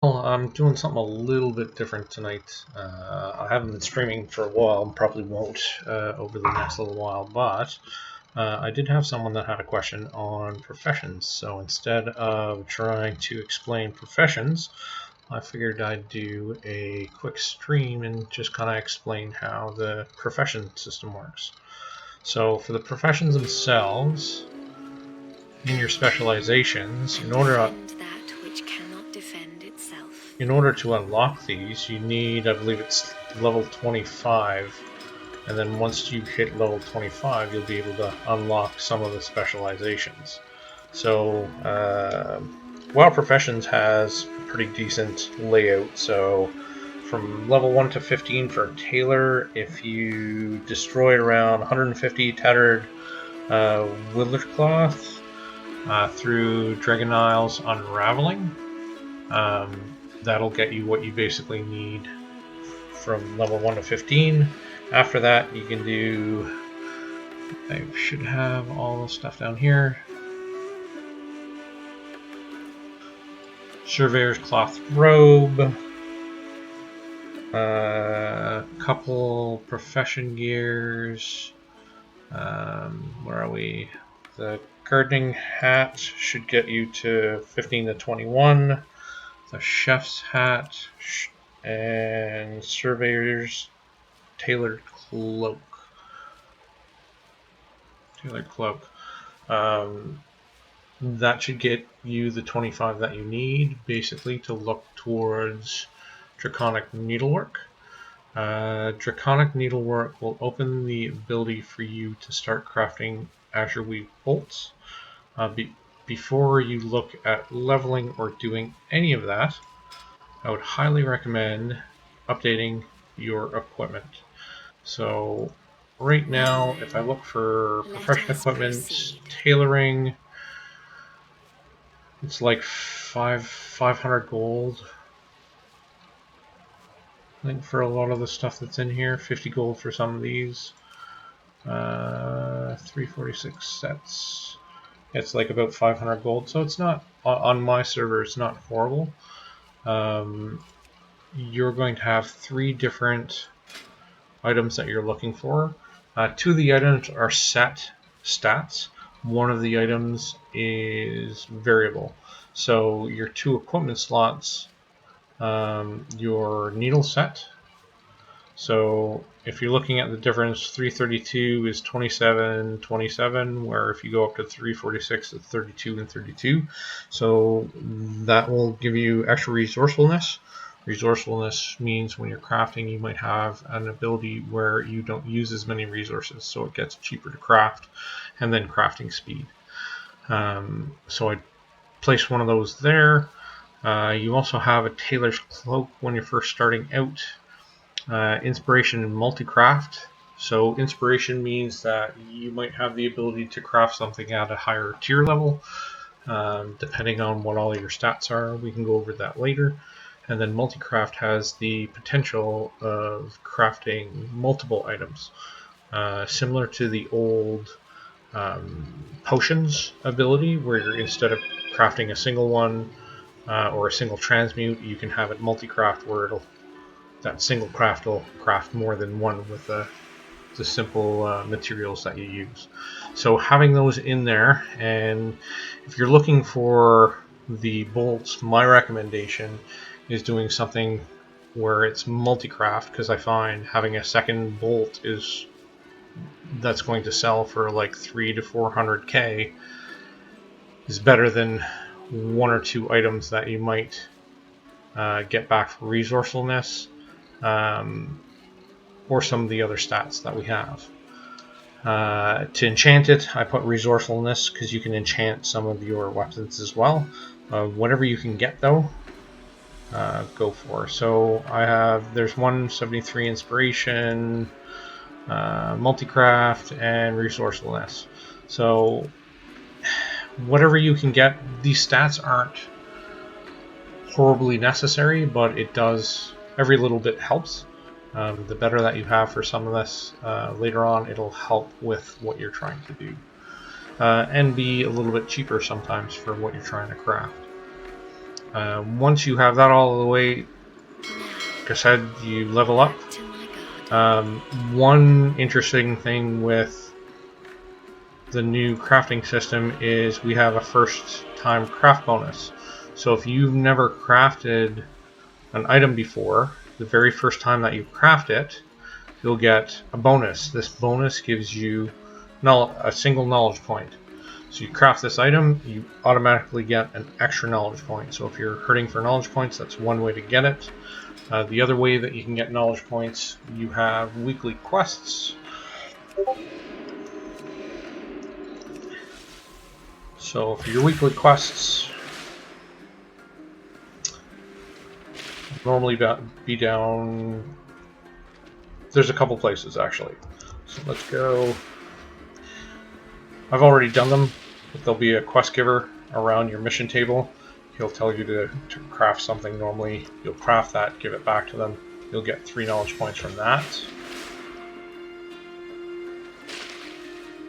Well, I'm doing something a little bit different tonight. I haven't been streaming for a while and probably won't over the next little while, but I did have someone that had a question on professions. So instead of trying to explain professions, I figured I'd do a quick stream and just kind of explain how the profession system works. So for the professions themselves, in your specializations, in order to unlock these, you need, I believe it's level 25, and then once you hit level 25, you'll be able to unlock some of the specializations. So, WoW Professions has a pretty decent layout. So, from level 1 to 15 for Tailor, if you destroy around 150 tattered Wilderness Cloth through Dragon Isles Unraveling, that'll get you what you basically need from level 1 to 15. After that, you can do, I should have all the stuff down here. Surveyor's Cloth Robe, couple profession gears, where are we? The gardening hat should get you to 15 to 21, the chef's hat, and surveyor's tailored cloak. That should get you the 25 that you need, basically, to look towards Draconic Needlework. Draconic Needlework will open the ability for you to start crafting Azure Weave bolts. Before you look at leveling or doing any of that, I would highly recommend updating your equipment. So right now, if I look for professional equipment, tailoring, it's like 500 gold. I think for a lot of the stuff that's in here, 50 gold for some of these. 346 sets. It's like about 500 gold, so it's not, on my server, it's not horrible. You're going to have 3 different items that you're looking for. 2 of the items are set stats. One of the items is variable. So your 2 equipment slots, your needle set. So if you're looking at the difference, 332 is 27, 27, where if you go up to 346, it's 32 and 32. So that will give you extra resourcefulness. Resourcefulness means when you're crafting, you might have an ability where you don't use as many resources, so it gets cheaper to craft, and then crafting speed. So I placed one of those there. You also have a tailor's cloak when you're first starting out. Inspiration and multi-craft. So inspiration means that you might have the ability to craft something at a higher tier level, depending on what all your stats are. We can go over that later. And then multi-craft has the potential of crafting multiple items, similar to the old potions ability, where instead of crafting a single one or a single transmute, you can have it multi-craft, where that single craft will craft more than one with the simple materials that you use. So having those in there, and if you're looking for the bolts, my recommendation is doing something where it's multi-craft, because I find having a second bolt that's going to sell for like 300 to 400k is better than 1 or 2 items that you might get back for resourcefulness, or some of the other stats that we have. To enchant it, I put resourcefulness because you can enchant some of your weapons as well. Whatever you can get though, go for. So there's 173 inspiration, multi-craft, and resourcefulness. So whatever you can get, these stats aren't horribly necessary, but it does, every little bit helps. The better that you have for some of this later on, it'll help with what you're trying to do, and be a little bit cheaper sometimes for what you're trying to craft. Once you have that all the way, like I said, you level up. One interesting thing with the new crafting system is we have a first time craft bonus. So if you've never crafted an item before, the very first time that you craft it, you'll get a bonus. This bonus gives you a single knowledge point. So you craft this item, you automatically get an extra knowledge point. So if you're hurting for knowledge points, that's one way to get it. The other way that you can get knowledge points, you have weekly quests. So for your weekly quests, normally be down. There's a couple places actually. So let's go. I've already done them, but there'll be a quest giver around your mission table. He'll tell you to craft something normally. You'll craft that, give it back to them. You'll get 3 knowledge points from that.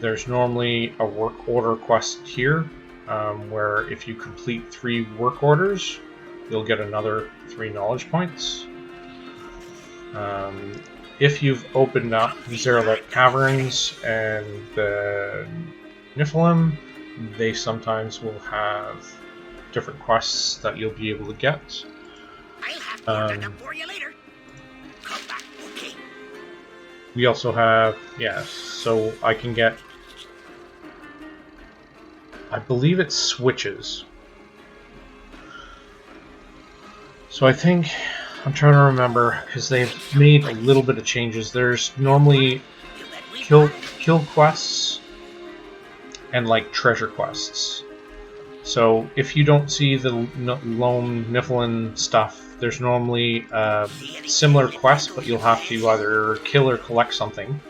There's normally a work order quest here, where if you complete 3 work orders, you'll get another 3 knowledge points. If you've opened up Zeralek Caverns and the Niflheim, they sometimes will have different quests that you'll be able to get. I'll have more done for you later. Come back, okay? We also have, so I can get, I believe it's switches. So I think, I'm trying to remember, because they've made a little bit of changes. There's normally kill quests and like treasure quests. So if you don't see the lone Niflheim stuff, there's normally a similar quest, but you'll have to either kill or collect something.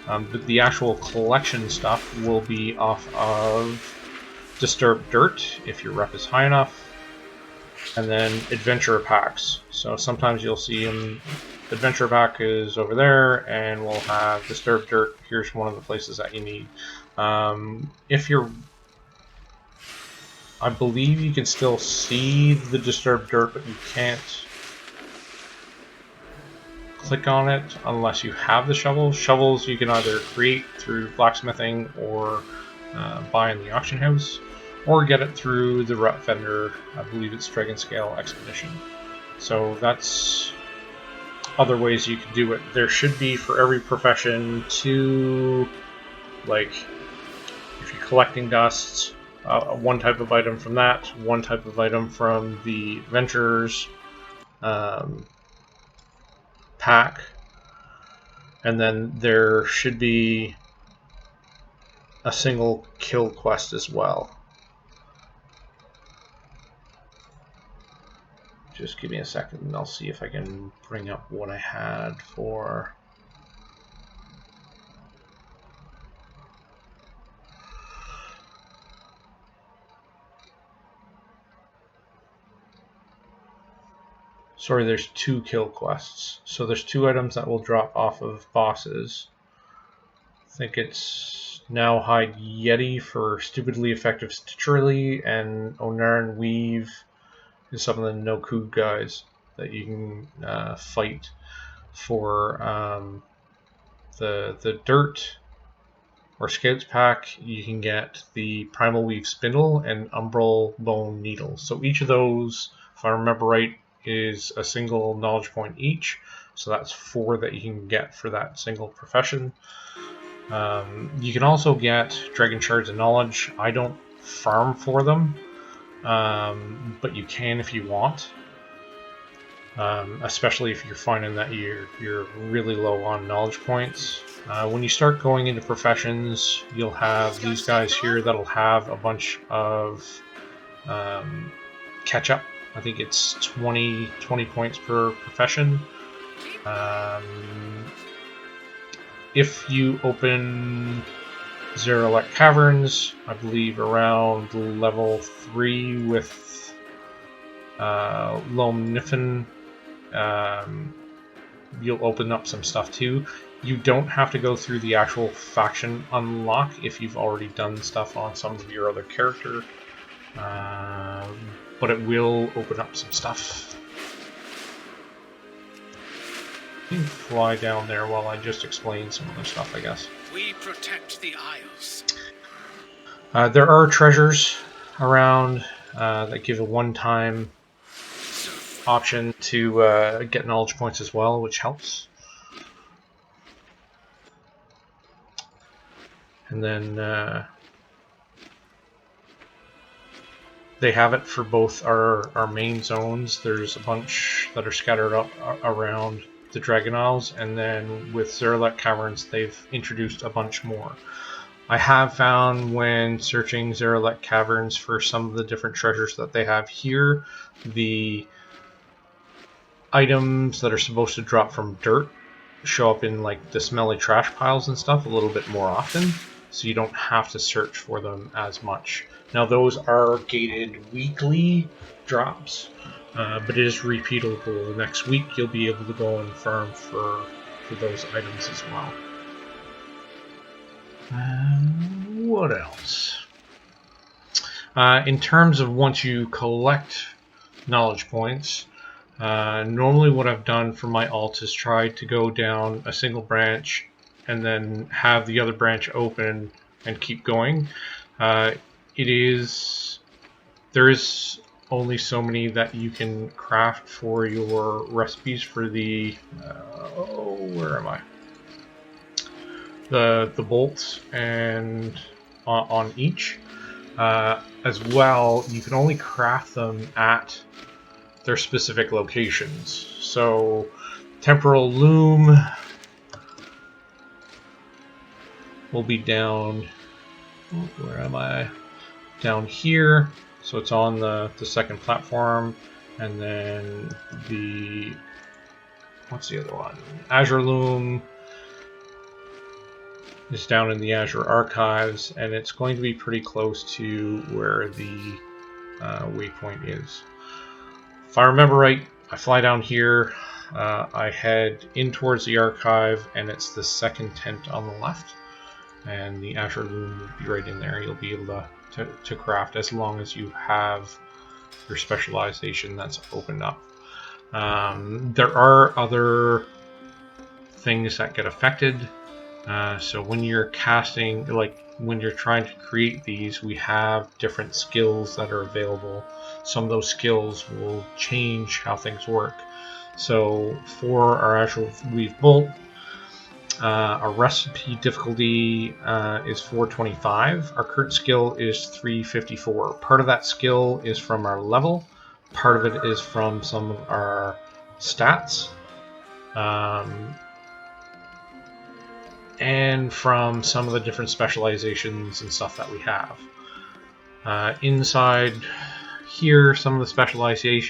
But the actual collection stuff will be off of Disturbed Dirt, if your rep is high enough, and then Adventure Packs. So sometimes you'll see them, Adventure Pack is over there, and we'll have Disturbed Dirt, here's one of the places that you need. If you're, I believe you can still see the Disturbed Dirt, but you can't click on it unless you have the shovels. Shovels you can either create through blacksmithing or buy in the auction house, or get it through the rep vendor. I believe it's Dragon Scale Expedition. So that's other ways you can do it. There should be for every profession 2, like if you're collecting dust, one type of item from that, one type of item from the Adventurers pack, and then there should be a single kill quest as well. Just give me a second and I'll see if I can bring up what I had for... Sorry, there's 2 kill quests. So there's 2 items that will drop off of bosses. I think it's Now Hide Yeti for stupidly effective stitcherly, and Onarn Weave is some of the no-coup guys that you can fight for the dirt or scouts pack. You can get the Primal Weave Spindle and Umbral Bone Needle. So each of those, if I remember right, is a single knowledge point each. So that's 4 that you can get for that single profession. You can also get Dragon Shards of Knowledge. I don't farm for them, but you can if you want. Especially if you're finding that you're really low on knowledge points. When you start going into professions, you'll have these guys here that'll have a bunch of catch up. I think it's 20 points per profession. If you open Zeralek Caverns, I believe around level 3 with Lom Niffen, you'll open up some stuff too. You don't have to go through the actual faction unlock if you've already done stuff on some of your other character. but it will open up some stuff. You can fly down there while I just explain some other stuff, I guess. We protect the Isles. There are treasures around that give a one-time option to get knowledge points as well, which helps. And then they have it for both our main zones. There's a bunch that are scattered up around the Dragon Isles, and then with Zerlek Caverns they've introduced a bunch more. I have found when searching Zerlek Caverns for some of the different treasures that they have here, the items that are supposed to drop from dirt show up in like the smelly trash piles and stuff a little bit more often, so you don't have to search for them as much. Now those are gated weekly drops, but it is repeatable. Next week you'll be able to go and farm for those items as well. What else? In terms of once you collect knowledge points, normally what I've done for my alt is try to go down a single branch and then have the other branch open and keep going. There is only so many that you can craft for your recipes for the where am I? The bolts and on each. As well, you can only craft them at their specific locations. So temporal loom will be down, where am I? Down here. So it's on the second platform, and then the, what's the other one? Azure Loom is down in the Azure Archives, and it's going to be pretty close to where the waypoint is. If I remember right, I fly down here, I head in towards the archive, and it's the second tent on the left, and the Azure Loom will be right in there. You'll be able to craft as long as you have your specialization that's opened up. There are other things that get affected. So when you're casting, like when you're trying to create these, we have different skills that are available. Some of those skills will change how things work. So for our Azure Weave Bolt, our recipe difficulty is 425. Our current skill is 354. Part of that skill is from our level. Part of it is from some of our stats. And from some of the different specializations and stuff that we have. Inside here, some of the specializations